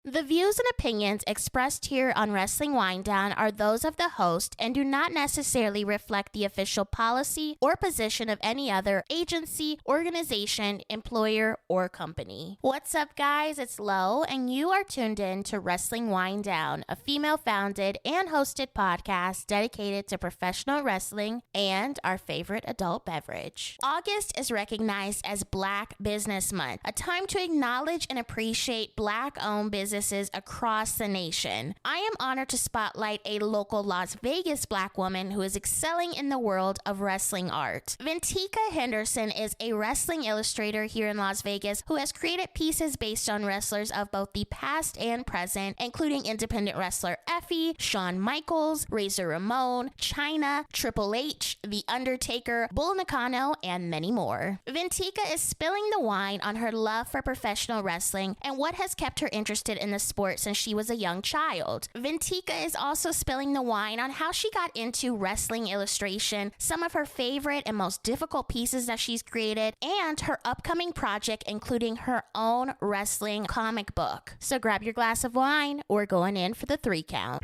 The views and opinions expressed here on Wrestling Winedown are those of the host and do not necessarily reflect the official policy or position of any other agency, organization, employer, or company. What's up, guys? It's Lo, and you are tuned in to Wrestling Winedown, a female-founded and hosted podcast dedicated to professional wrestling and our favorite adult beverage. August is recognized as Black Business Month, a time to acknowledge and appreciate Black-owned businesses across the nation. I am honored to spotlight a local Las Vegas Black woman who is excelling in the world of wrestling art. Ventika Henderson is a wrestling illustrator here in Las Vegas who has created pieces based on wrestlers of both the past and present, including independent wrestler Effy, Shawn Michaels, Razor Ramon, Chyna, Triple H, The Undertaker, Bull Nakano, and many more. Ventika is spilling the wine on her love for professional wrestling and what has kept her interested in the sport since she was a young child. Ventika is also spilling the wine on how she got into wrestling illustration, some of her favorite and most difficult pieces that she's created, and her upcoming project, including her own wrestling comic book. So grab your glass of wine. We're going in for the 3 count.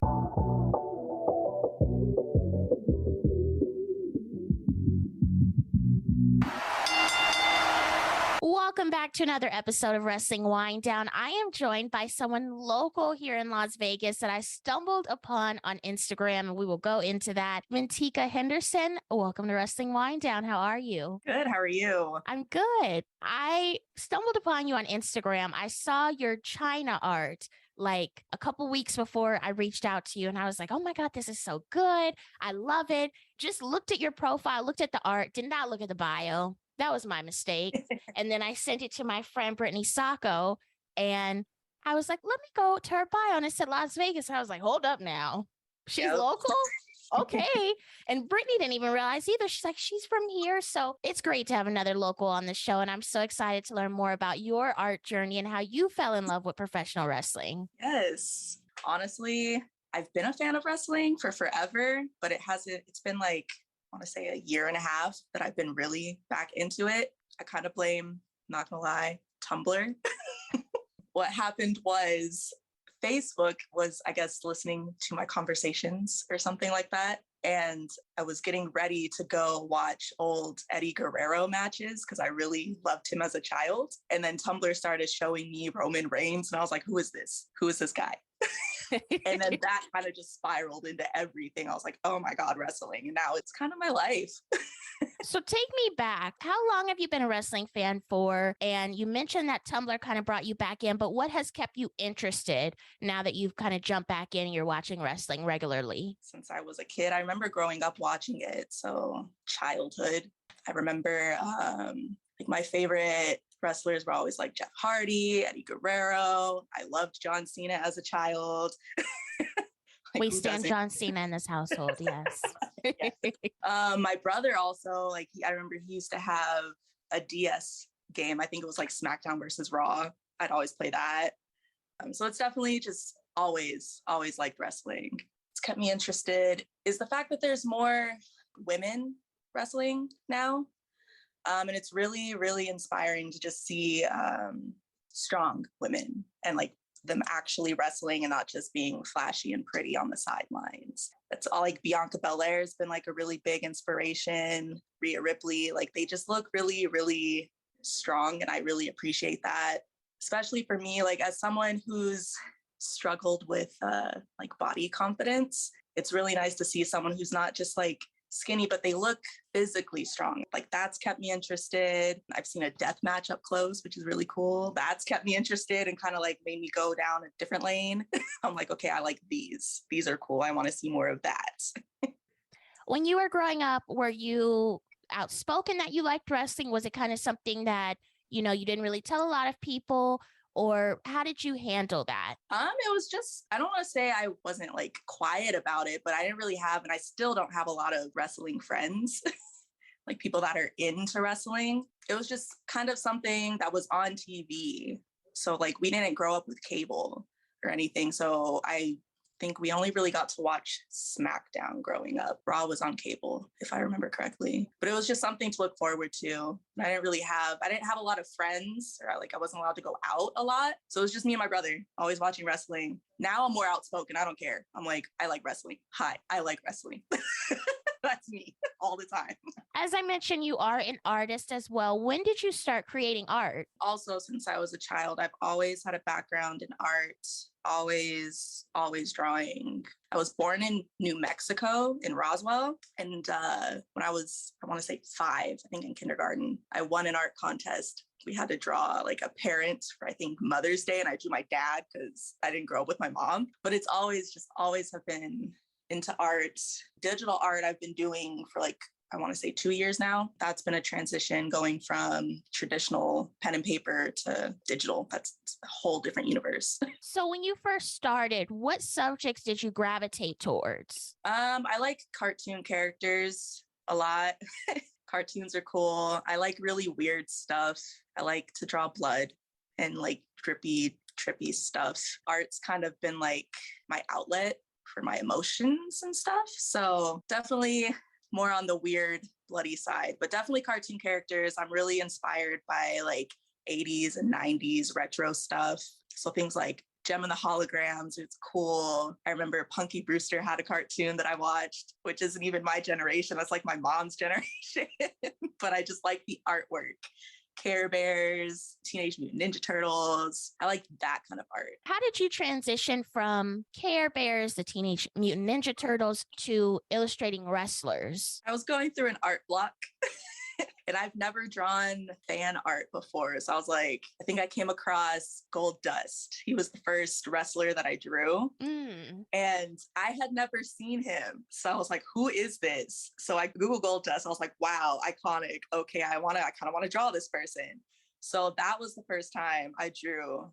Welcome back to another episode of Wrestling Winedown. I am joined by someone local here in Las Vegas that I stumbled upon on Instagram, and we will go into that. Ventika Henderson, welcome to Wrestling Winedown. How are you? Good. How are you? I'm good. I stumbled upon you on Instagram. I saw your Chyna art like a couple weeks before I reached out to you, and I was like, oh my God, this is so good. I love it. Just looked at your profile, looked at the art, did not look at the bio. That was my mistake. And then I sent it to my friend, Brittany Sacco, and I was like, let me go to her bio. And it said Las Vegas. And I was like, hold up now. She's local? Okay. And Brittany didn't even realize either. She's like, she's from here. So it's great to have another local on the show. And I'm so excited to learn more about your art journey and how you fell in love with professional wrestling. Yes. Honestly, I've been a fan of wrestling for forever, but it's been like, I want to say a year and a half that I've been really back into it. I kind of blame, not gonna lie, Tumblr. What happened was Facebook was, I guess, listening to my conversations or something like that. And I was getting ready to go watch old Eddie Guerrero matches because I really loved him as a child. And then Tumblr started showing me Roman Reigns. And I was like, who is this? Who is this guy? And then that kind of just spiraled into everything. I was like, oh my God, wrestling. And now it's kind of my life. So take me back. How long have you been a wrestling fan for? And you mentioned that Tumblr kind of brought you back in, but what has kept you interested now that you've kind of jumped back in and you're watching wrestling regularly? Since I was a kid, I remember growing up watching it. So childhood, I remember like my favorite wrestlers were always like Jeff Hardy, Eddie Guerrero. I loved John Cena as a child. Like, we stand John Cena in this household, yes. Yes. My brother also, I remember he used to have a DS game. I think it was like SmackDown versus Raw. I'd always play that. So it's definitely just always liked wrestling. It's kept me interested is the fact that there's more women wrestling now. And it's really, really inspiring to just see strong women and like them actually wrestling and not just being flashy and pretty on the sidelines. That's all. Like Bianca Belair has been like a really big inspiration. Rhea Ripley, like they just look really, really strong. And I really appreciate that, especially for me, like as someone who's struggled with like body confidence. It's really nice to see someone who's not just like skinny, but they look physically strong. Like that's kept me interested. I've seen a death match up close, which is really cool. That's kept me interested and kind of like made me go down a different lane. I'm like, okay, I like these. These are cool. I want to see more of that. When you were growing up, were you outspoken that you liked wrestling? Was it kind of something that, you didn't really tell a lot of people? Or how did you handle that? It was just, I don't want to say I wasn't like quiet about it, but I didn't really have, and I still don't have a lot of wrestling friends, like people that are into wrestling. It was just kind of something that was on TV. So like we didn't grow up with cable or anything. So I think we only really got to watch SmackDown growing up. Raw was on cable, if I remember correctly. But it was just something to look forward to. I didn't have a lot of friends, or I wasn't allowed to go out a lot. So it was just me and my brother always watching wrestling. Now I'm more outspoken. I don't care. I'm like, I like wrestling. Hi, I like wrestling. That's me all the time. As I mentioned, you are an artist as well. When did you start creating art? Also, since I was a child, I've always had a background in art, always drawing. I was born in New Mexico, in Roswell. And when I was, I want to say 5, I think in kindergarten, I won an art contest. We had to draw like a parent for, I think, Mother's Day. And I drew my dad because I didn't grow up with my mom. But it's always have been into art. Digital art I've been doing for I want to say 2 years now. That's been a transition going from traditional pen and paper to digital. That's a whole different universe. So when you first started, what subjects did you gravitate towards? I like cartoon characters a lot. Cartoons are cool. I like really weird stuff. I like to draw blood and trippy stuff. Art's kind of been my outlet for my emotions and stuff. So definitely more on the weird, bloody side, but definitely cartoon characters. I'm really inspired by 80s and 90s retro stuff. So things like Gem and the Holograms, it's cool. I remember Punky Brewster had a cartoon that I watched, which isn't even my generation. That's my mom's generation. But I just like the artwork. Care Bears, Teenage Mutant Ninja Turtles. I like that kind of art. How did you transition from Care Bears, the Teenage Mutant Ninja Turtles, to illustrating wrestlers? I was going through an art block. And I've never drawn fan art before. So I was I think I came across Gold Dust. He was the first wrestler that I drew. And I had never seen him. So I was like, who is this? So I Googled Gold Dust. I was like, wow, iconic. Okay, I kind of want to draw this person. So that was the first time I drew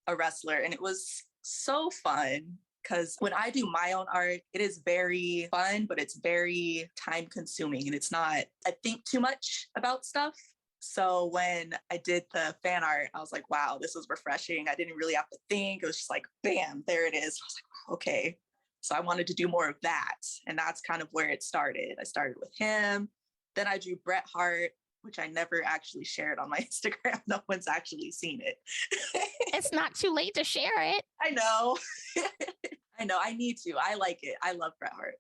a wrestler. And it was so fun. Because when I do my own art, it is very fun, but it's very time consuming. And it's not, I think too much about stuff. So when I did the fan art, I was like, wow, this was refreshing. I didn't really have to think. It was just bam, there it is. I was like, okay. So I wanted to do more of that. And that's kind of where it started. I started with him. Then I drew Bret Hart, which I never actually shared on my Instagram. No one's actually seen it. It's not too late to share it. I know. I know. I need to. I like it. I love Bret Hart.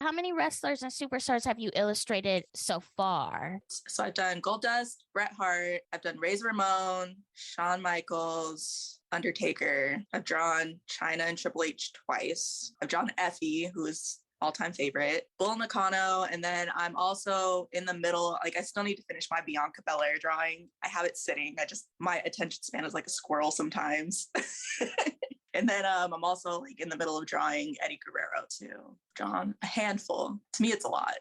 How many wrestlers and superstars have you illustrated so far? So I've done Goldust, Bret Hart. I've done Razor Ramon, Shawn Michaels, Undertaker. I've drawn Chyna and Triple H twice. I've drawn Effy, who is all-time favorite, Bull Nakano, and then I'm also in the middle, I still need to finish my Bianca Belair drawing. I have it sitting. My attention span is like a squirrel sometimes. And then I'm also in the middle of drawing Eddie Guerrero too. Drawn a handful. To me, it's a lot.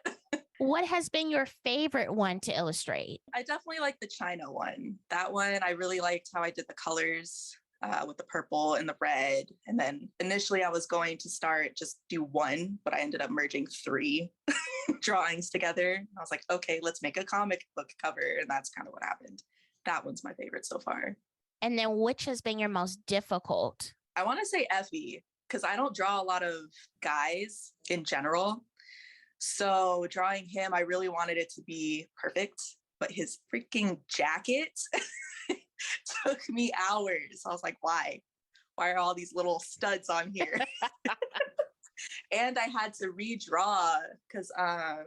What has been your favorite one to illustrate? I definitely like the Chyna one. That one, I really liked how I did the colors. With the purple and the red. And then initially I was going to just do one, but I ended up merging 3 drawings together. I was like, okay, let's make a comic book cover. And that's kind of what happened. That one's my favorite so far. And then which has been your most difficult? I want to say Effy, because I don't draw a lot of guys in general. So drawing him, I really wanted it to be perfect, but his freaking jacket took me hours. I was like, why? Why are all these little studs on here? And I had to redraw because I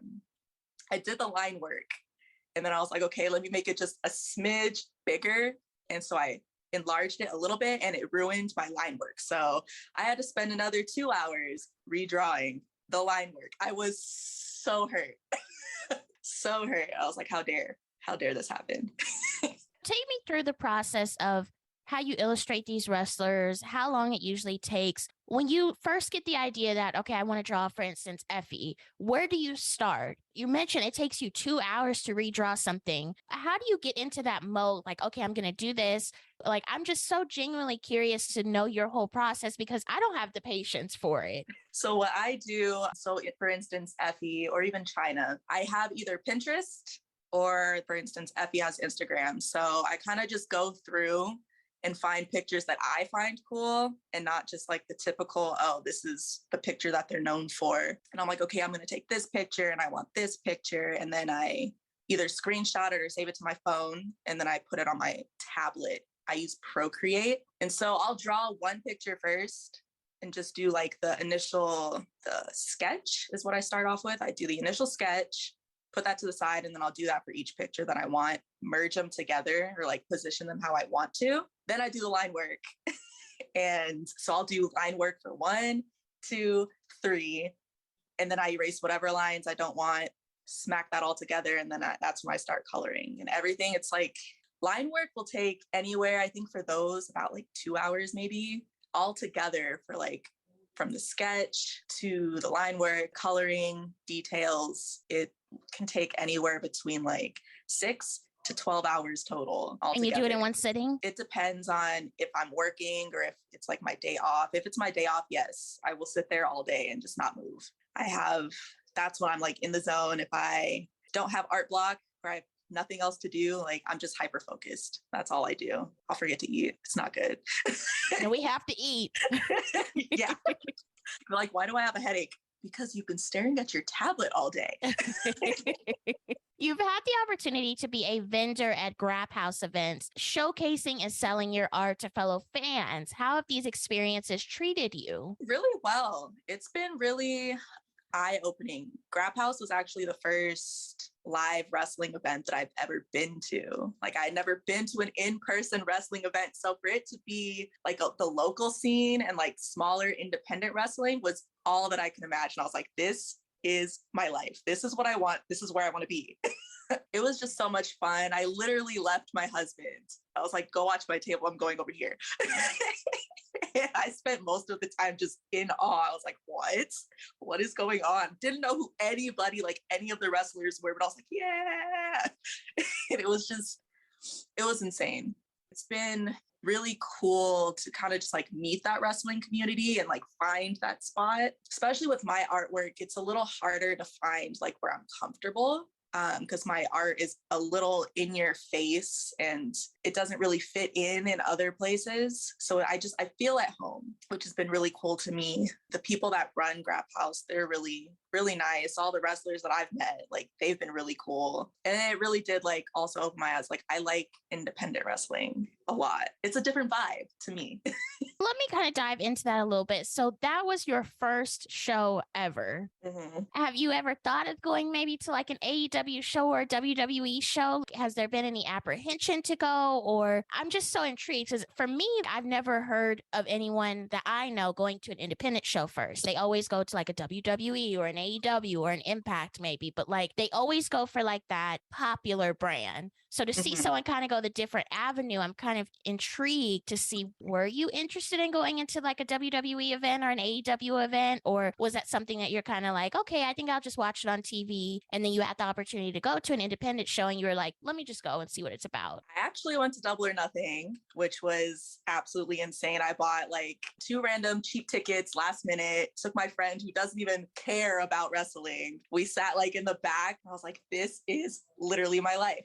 did the line work. And then I was like, okay, let me make it just a smidge bigger. And so I enlarged it a little bit and it ruined my line work. So I had to spend another 2 hours redrawing the line work. I was so hurt. So hurt. I was like, how dare this happen? Take me through the process of how you illustrate these wrestlers, how long it usually takes. When you first get the idea that, okay, I want to draw, for instance, Effy, where do you start? You mentioned it takes you 2 hours to redraw something. How do you get into that mode? Okay, I'm going to do this. I'm just so genuinely curious to know your whole process because I don't have the patience for it. So what I do, for instance, Effy or even Chyna, I have either Pinterest or, for instance, Effy has Instagram. So I kind of just go through and find pictures that I find cool and not just like the typical, oh, this is the picture that they're known for. And I'm like, okay, I'm going to take this picture and I want this picture. And then I either screenshot it or save it to my phone. And then I put it on my tablet. I use Procreate. And so I'll draw one picture first and just do like the sketch is what I start off with. I do the initial sketch, put that to the side, and then I'll do that for each picture that I want, merge them together or like position them how I want to. Then I do the line work. And so I'll do line work for 1, 2, 3. And then I erase whatever lines I don't want, smack that all together. And then that's when I start coloring and everything. It's like line work will take anywhere, I think for those about like 2 hours, maybe all together for like from the sketch to the line work, coloring, details. It can take anywhere between like 6 to 12 hours total altogether. And you do it in one sitting? It depends on if I'm working or if it's like my day off. If it's my day off, yes, I will sit there all day and just not move. That's when I'm like in the zone. If I don't have art block or I have nothing else to do, like I'm just hyper focused. That's all I do. I'll forget to eat. It's not good. And we have to eat. Yeah. You're like, why do I have a headache? Because you've been staring at your tablet all day. You've had the opportunity to be a vendor at Grap House events, showcasing and selling your art to fellow fans. How have these experiences treated you? Really well. It's been really eye-opening. Grap House was actually the first live wrestling event that I've ever been to. Like I'd never been to an in-person wrestling event. So for it to be like the local scene and like smaller independent wrestling was all that I can imagine. I was like, this is my life. This is what I want. This is where I want to be. It was just so much fun. I literally left my husband. I was like, go watch my table. I'm going over here. And I spent most of the time just in awe. I was like, what is going on? Didn't know who anybody, like any of the wrestlers were, but I was like, yeah. And it was insane. It's been really cool to kind of just like meet that wrestling community and like find that spot. Especially with my artwork, it's a little harder to find like where I'm comfortable. Because my art is a little in your face and it doesn't really fit in other places. So I feel at home, which has been really cool to me. The people that run Grap House, they're really, really nice. All the wrestlers that I've met, like they've been really cool. And it really did like also open my eyes. Like I like independent wrestling a lot. It's a different vibe to me. Let me kind of dive into that a little bit. So that was your first show ever. Mm-hmm. Have you ever thought of going maybe to like an AEW show or a WWE show? Has there been any apprehension to go? Or I'm just so intrigued because for me, I've never heard of anyone that I know going to an independent show first. They always go to like a WWE or an AEW or an Impact maybe, but like they always go for like that popular brand. So to see someone kind of go the different avenue, I'm kind of intrigued to see, were you interested in going into like a WWE event or an AEW event? Or was that something that you're kind of like, okay, I think I'll just watch it on TV. And then you had the opportunity to go to an independent show and you were like, let me just go and see what it's about. I actually went to Double or Nothing, which was absolutely insane. I bought like 2 random cheap tickets last minute, took my friend who doesn't even care about wrestling. We sat like in the back and I was like, this is literally my life.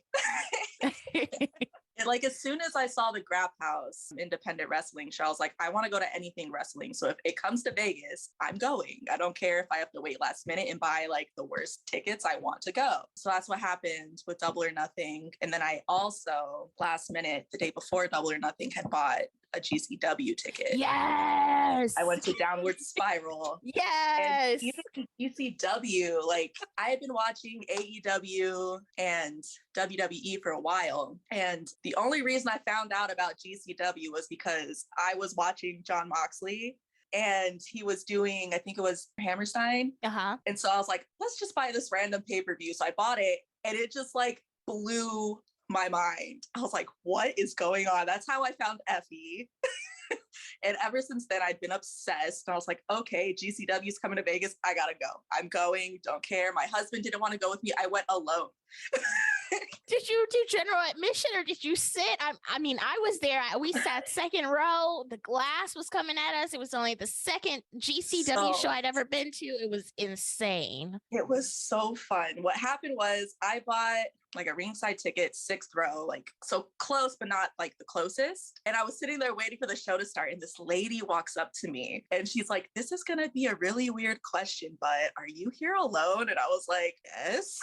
And like as soon as I saw the Grap House independent wrestling show, I was like, I want to go to anything wrestling. So if it comes to Vegas, I'm going. I don't care if I have to wait last minute and buy like the worst tickets. I want to go. So that's what happened with Double or Nothing. And then I also last minute, the day before Double or Nothing, had bought a GCW ticket. Yes. I went to Downward Spiral. Yes. And even GCW, like I had been watching AEW and WWE for a while. And the only reason I found out about GCW was because I was watching Jon Moxley and he was doing, I think it was Hammerstein. And so I was like, let's just buy this random pay-per-view. So I bought it and it just like blew my mind. I was like, what is going on? That's how I found Effy. And ever since then, I'd been obsessed. And I was like, okay, GCW's coming to Vegas. I gotta go. I'm going. Don't care. My husband didn't want to go with me. I went alone. Did you do general admission or did you sit? I mean, I was there. We sat second row. The glass was coming at us. It was only the second GCW show I'd ever been to. It was insane. It was so fun. What happened was I bought like a ringside ticket, 6th row, like so close, but not like the closest. And I was sitting there waiting for the show to start. And this lady walks up to me and she's like, this is going to be a really weird question, but are you here alone? And I was like, yes.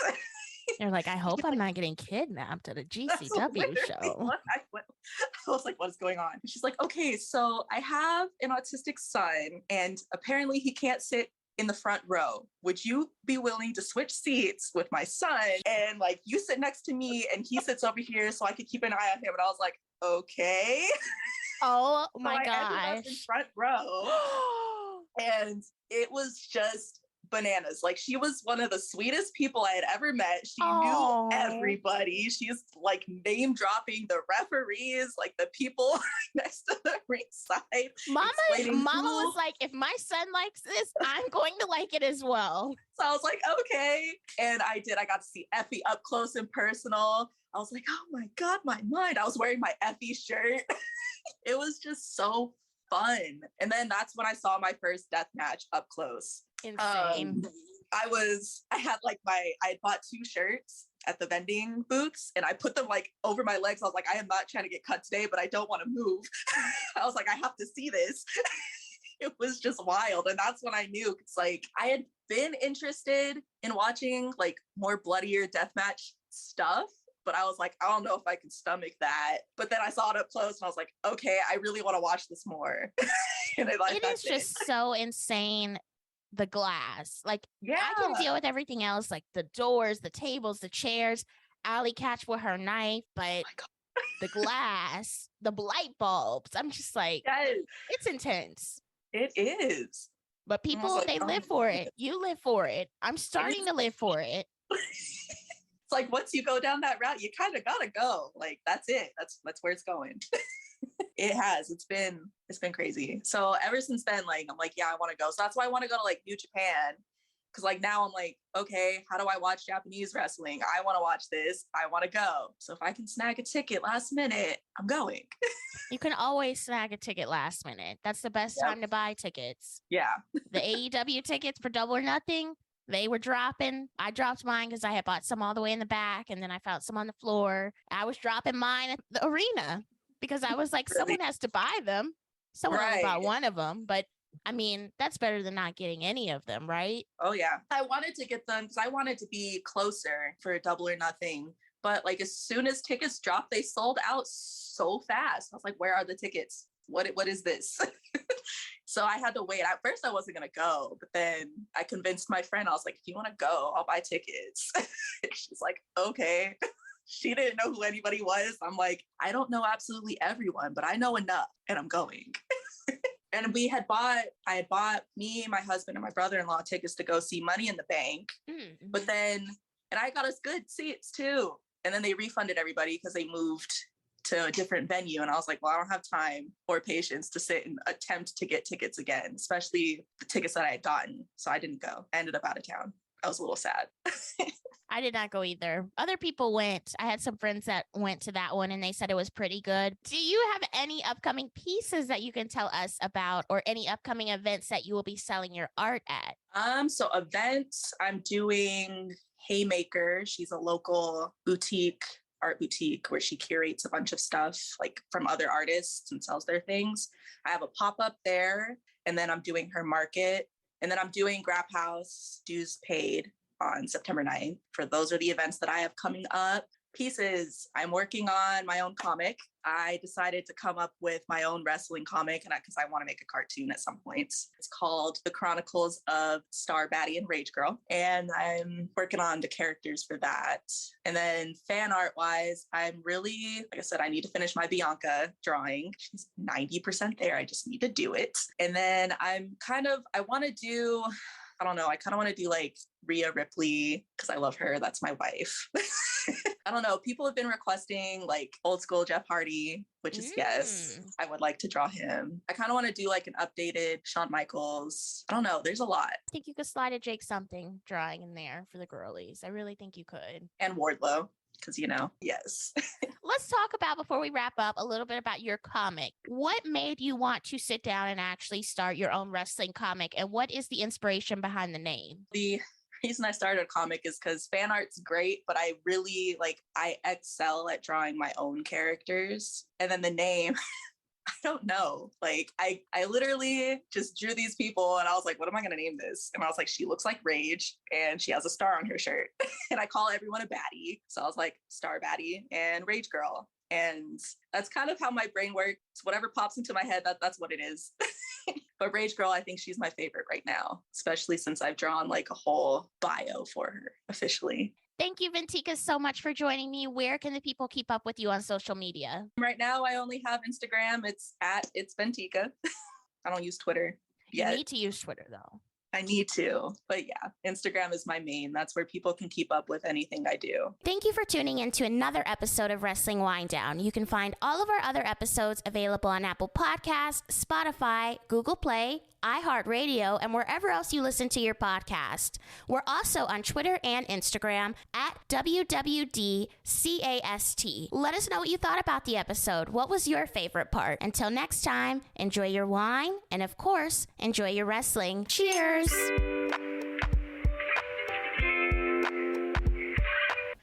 They're like, I hope I'm not getting kidnapped at a GCW show. I was like, what is going on? And she's like, okay, so I have an autistic son and apparently he can't sit in the front row. Would you be willing to switch seats with my son? And like, you sit next to me and he sits over here so I could keep an eye on him. And I was like, okay. Oh So my I ended up in gosh. front row. And it was just bananas. Like, she was one of the sweetest people I had ever met. She knew everybody. She's like name dropping the referees, like the people next to the ringside. Mama was like, if my son likes this, I'm going to like it as well. So I was like, okay. And I got to see Effy up close and personal. I was like, oh my God, my mind. I was wearing my Effy shirt. It was just so fun. And then that's when I saw my first death match up close. Insane. I had bought 2 shirts at the vending booths and I put them like over my legs. I was like, I am not trying to get cut today, but I don't want to move. I was like, I have to see this. It was just wild. And that's when I knew, it's like, I had been interested in watching like more bloodier deathmatch stuff, but I was like, I don't know if I can stomach that. But then I saw it up close and I was like, okay, I really want to watch this more. And it is just so insane. The glass, like, yeah, I can deal with everything else, like the doors, the tables, the chairs, alley catch with her knife, but the glass, the light bulbs, I'm just like, yes. It's intense. It is. But people, like, they live for it. You live for it. I'm starting to live for it. It's like, once you go down that route, you kind of gotta go. Like, that's it. That's where it's going. It has. It's been crazy. So ever since then, like, I'm like, yeah, I want to go. So that's why I want to go to like New Japan. Cause like now I'm like, okay, how do I watch Japanese wrestling? I want to watch this. I want to go. So if I can snag a ticket last minute, I'm going. You can always snag a ticket last minute. That's the best time to buy tickets. Yeah. The AEW tickets for Double or Nothing, they were dropping. I dropped mine because I had bought some all the way in the back and then I found some on the floor. I was dropping mine at the arena. Because I was like, someone has to buy them. Someone only bought one of them. But I mean, that's better than not getting any of them, right? Oh, yeah. I wanted to get them because I wanted to be closer for Double or Nothing. But like, as soon as tickets dropped, they sold out so fast. I was like, where are the tickets? What is this? So I had to wait. At first, I wasn't going to go. But then I convinced my friend. I was like, if you want to go, I'll buy tickets. She's like, okay. She didn't know who anybody was. I'm like, I don't know absolutely everyone, but I know enough and I'm going. And I had bought me, my husband, and my brother-in-law tickets to go see Money in the Bank. Mm-hmm. But then, and I got us good seats too. And then they refunded everybody because they moved to a different venue. And I was like, well, I don't have time or patience to sit and attempt to get tickets again, especially the tickets that I had gotten. So I didn't go. I ended up out of town. I was a little sad. I did not go either. Other people went. I had some friends that went to that one and they said it was pretty good. Do you have any upcoming pieces that you can tell us about or any upcoming events that you will be selling your art at? So events, I'm doing Haymaker. She's a local art boutique where she curates a bunch of stuff like from other artists and sells their things. I have a pop-up there and then I'm doing her market. And then I'm doing Grap House, dues paid on September 9th. Those are the events that I have coming up. Pieces, I'm working on my own comic. I decided to come up with my own wrestling comic because I want to make a cartoon at some point. It's called The Chronicles of Star, Baddie, and Rage Girl. And I'm working on the characters for that. And then fan art wise, I'm really, like I said, I need to finish my Bianca drawing. She's 90% there. I just need to do it. And then I want to do, I don't know, I kind of want to do like Rhea Ripley because I love her. That's my wife. I don't know. People have been requesting like old school Jeff Hardy, which is yes, I would like to draw him. I kind of want to do like an updated Shawn Michaels. I don't know. There's a lot. I think you could slide a Jake something drawing in there for the girlies. I really think you could. And Wardlow. Because, yes. Let's talk about, before we wrap up, a little bit about your comic. What made you want to sit down and actually start your own wrestling comic? And what is the inspiration behind the name? The reason I started a comic is because fan art's great, but I really I excel at drawing my own characters. And then the name, I don't know. I literally just drew these people and I was like, what am I going to name this? And I was like, she looks like Rage and she has a star on her shirt. And I call everyone a baddie. So I was like, Star Baddie and Rage Girl. And that's kind of how my brain works. Whatever pops into my head, that's what it is. But Rage Girl, I think she's my favorite right now, especially since I've drawn a whole bio for her officially. Thank you, Ventika, so much for joining me. Where can the people keep up with you on social media? Right now, I only have Instagram. It's Ventika. I don't use Twitter yet. You need to use Twitter, though. I need to. But yeah, Instagram is my main. That's where people can keep up with anything I do. Thank you for tuning in to another episode of Wrestling Winedown. You can find all of our other episodes available on Apple Podcasts, Spotify, Google Play, iHeartRadio, and wherever else you listen to your podcast. We're also on Twitter and Instagram at WWDCAST. Let us know what you thought about the episode. What was your favorite part? Until next time, enjoy your wine and, of course, enjoy your wrestling. Cheers!